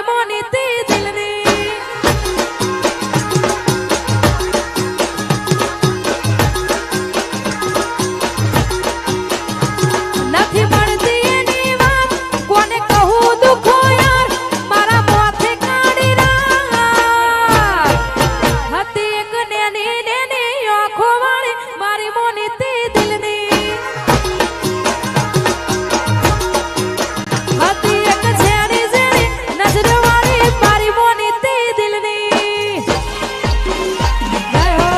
मोनी ती दिलनी નથી મળતી એની વાત કોને કહું દુખો યાર મારા મોથે કાઢી રાત હતી એક નેની નેની આંખો વાળી મારી મોની તી દિલની હતી એક ઝેરી ઝેરી નજર વાળી મારી મોની તી દિલની જય હો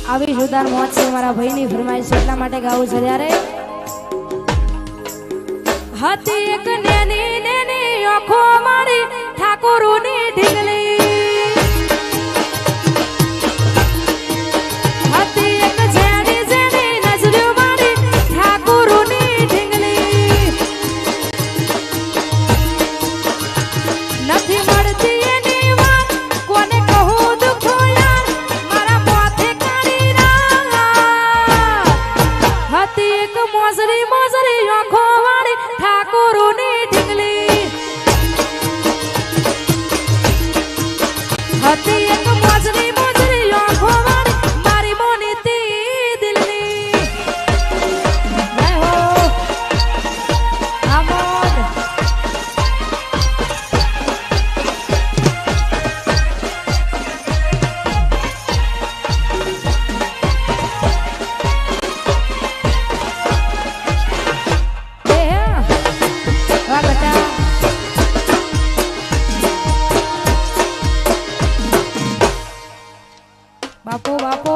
આવી જોરદાર મોજ છે મારા ભાઈની ફરમાઈશ છે એટલા માટે ગાવું છે ત્યારે હતી એક નેની નેની આંખો મારી ઠાકોરોની ઢીંગલી હતી એક ઝેરી ઝેરી નજર મારી ઠાકોરોની ઢીંગલી નથી મળતી એની વાત કોને કહું દુખો યાર મારા મોથે કાઢી રાત હતી એક મોજરી મોજરી આંખો વાળી ઠાકોરોની ઢીંગલી હતી એક મોજરી મોજરી આંખો વાળી મારી મોની તી દિલની જય હો આમોદ બાપો બાપો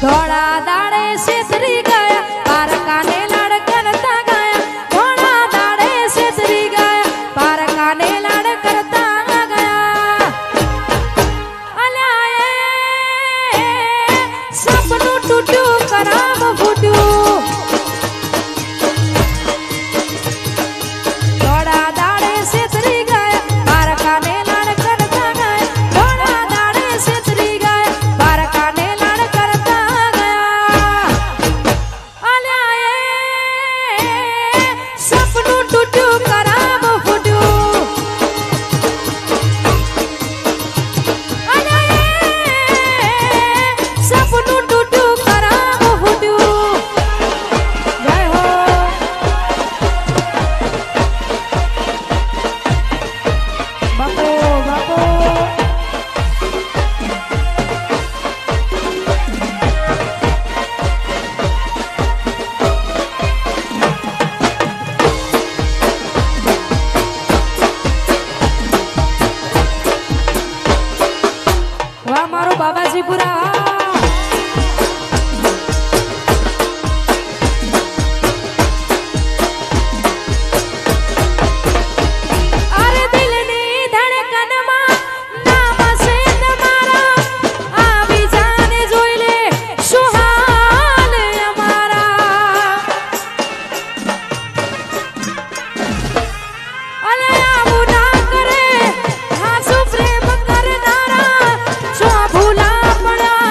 ધોળા દાડે શેતરી ગયા પારકાને લાડ કરતા ગયા ધોળા દાડે શેતરી ગયા પારકાને લાડ કરતા ગયા અલ્યા એ સપનું તૂટ્યું કરામ ફૂટ્યું ધોળા દાડે શેતરી ગયા પારકાને લાડ કરતા ગયા ધોળા દાડે શેતરી ગયા પારકાને લાડ કરતા ગયા અલ્યા એ સપનું તૂટ્યું કરામ ફૂટ્યું અલ્યા એ સપનું તૂટ્યું કરામ ફૂટ્યું જય હો બાપો બાપો વાહ મારો બાબાજીપુરા અરે દિલની ધડકનમાં નામ છે તમારા આવી જાને જોઈ લે શું હાલ અમારા અલે આવું ના કરે હાસુ પ્રેમ કરનારા જો ભૂલા પડ્યા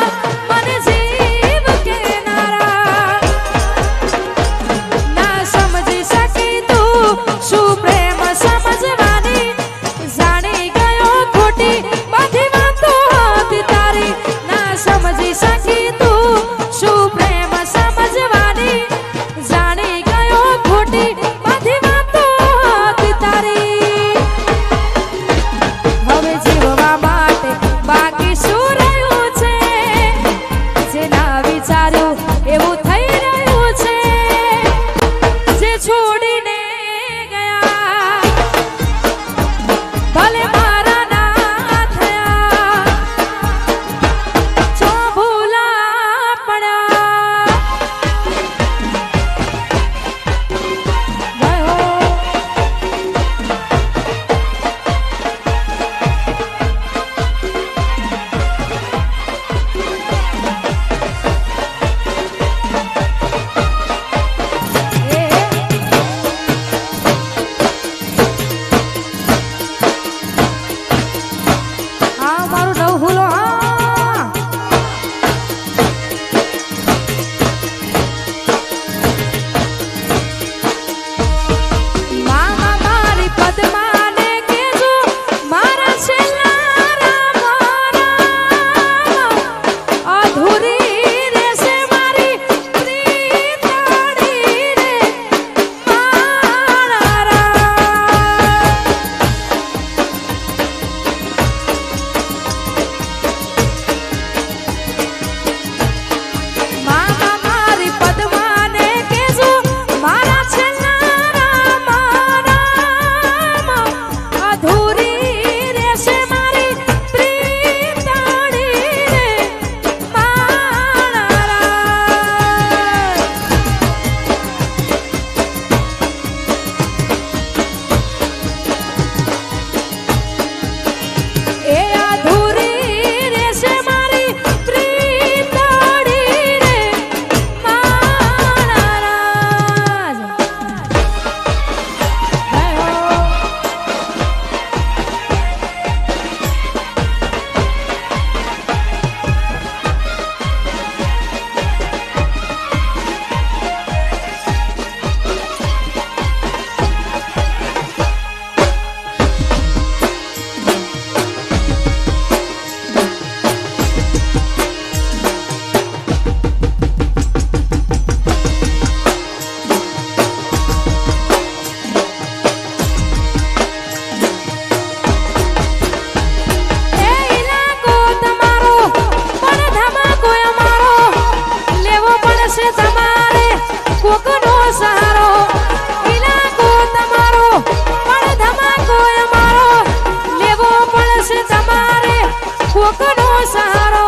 કોકનો સહારો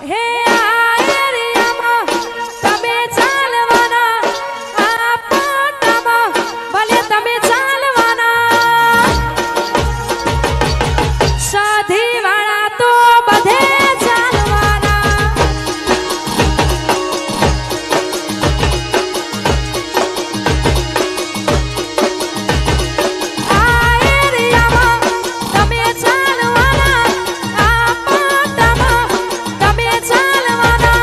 હે આ એરિયામાં તમે ચાલવાના આ પાટામાં ભલે તમે ચાલવાના સાધી વાળા તો બધે ચાલવાના આ એરિયામાં તમે ચાલવાના આ પાટામાં તમે ચાલવાના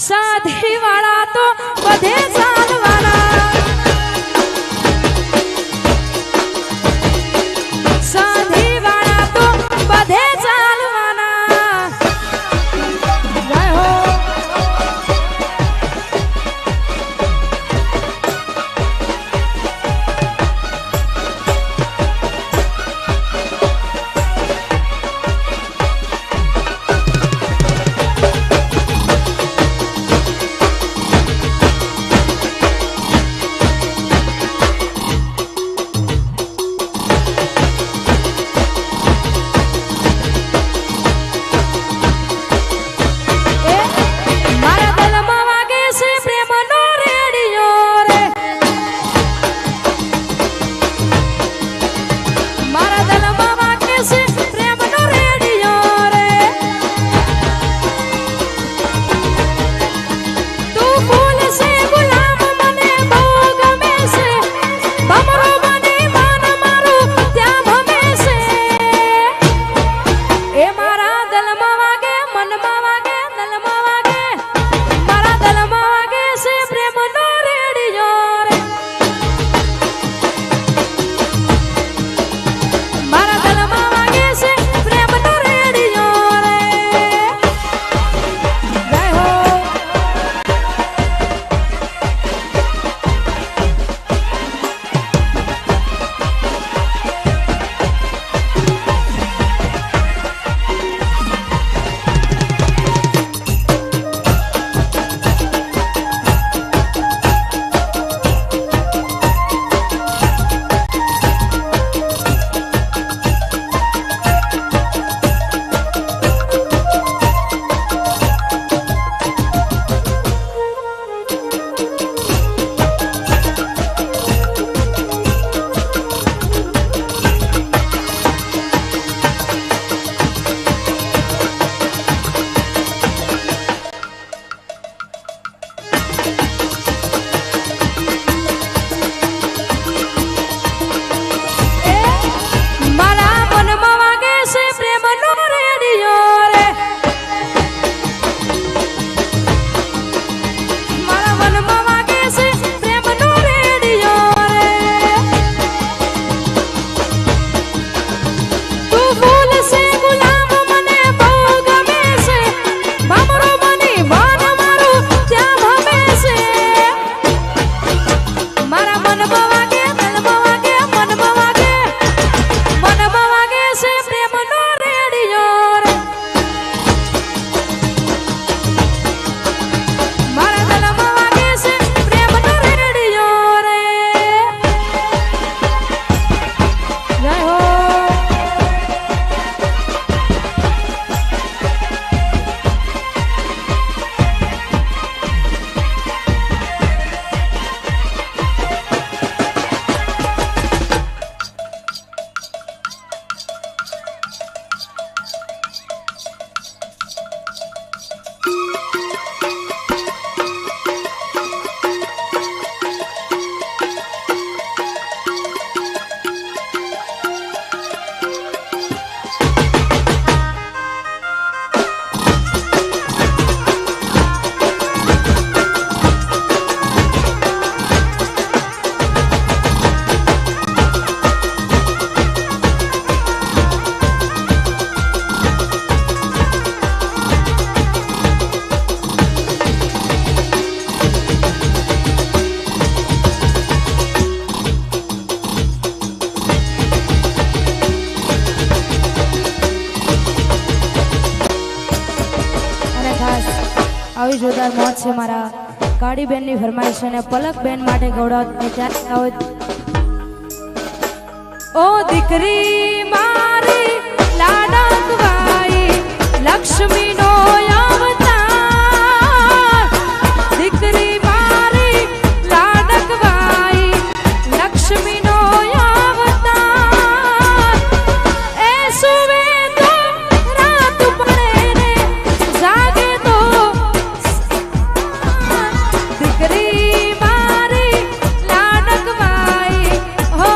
સાધી વાળા તો બધે ચાલવાના સાધી વાળા તો બધે ચાલવાના જય હો મારા દિલમાં વાગે છે પ્રેમનો રેડિયો રે મારા દિલમાં વાગે છે પ્રેમનો રેડિયો રે તું ફૂલ છે ગુલાબ મને બહુ ગમે છે ભમરો બની મન મારું ત્યાં ભમે છે એ મારા દિલમાં વાગે મનમાં વાગે દિલમાં વાગે મારા દિલમાં વાગે છે પ્રેમનો રેડિયો રે મારા દિલમાં વાગે છે પ્રેમનો રેડિયો રે જય હો મારા મનમાં વાગે છે પ્રેમનો રેડિયો રે મારા મનમાં વાગે છે પ્રેમનો રેડિયો રે તું ફૂલ છે ગુલાબ મને બહુ ગમે છે ભમરો બની મન મારું ત્યાં ભમે છે મારા મનમાં વાગે દિલમાં વાગે મનમાં વાગે છે પ્રેમનો રેડિયો રે મારા દિલમાં વાગે છે પ્રેમનો રેડિયો રે જય હો આવી જોરદાર મોજ છે મારા કાળીબેનની ફરમાઈશ અને પલકબેન માટે ગૌરવ ત્યારે ओ दीकरी मारी लाडकवाई लक्ष्मी नो अवतार दीकरी मारी लाडकवाई लक्ष्मी नो अवतार ए सुवे तो रात पड़े ने जागे तो दीकरी मारी लाडकवाई हो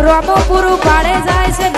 રોમો પૂરું પાડે જાય છે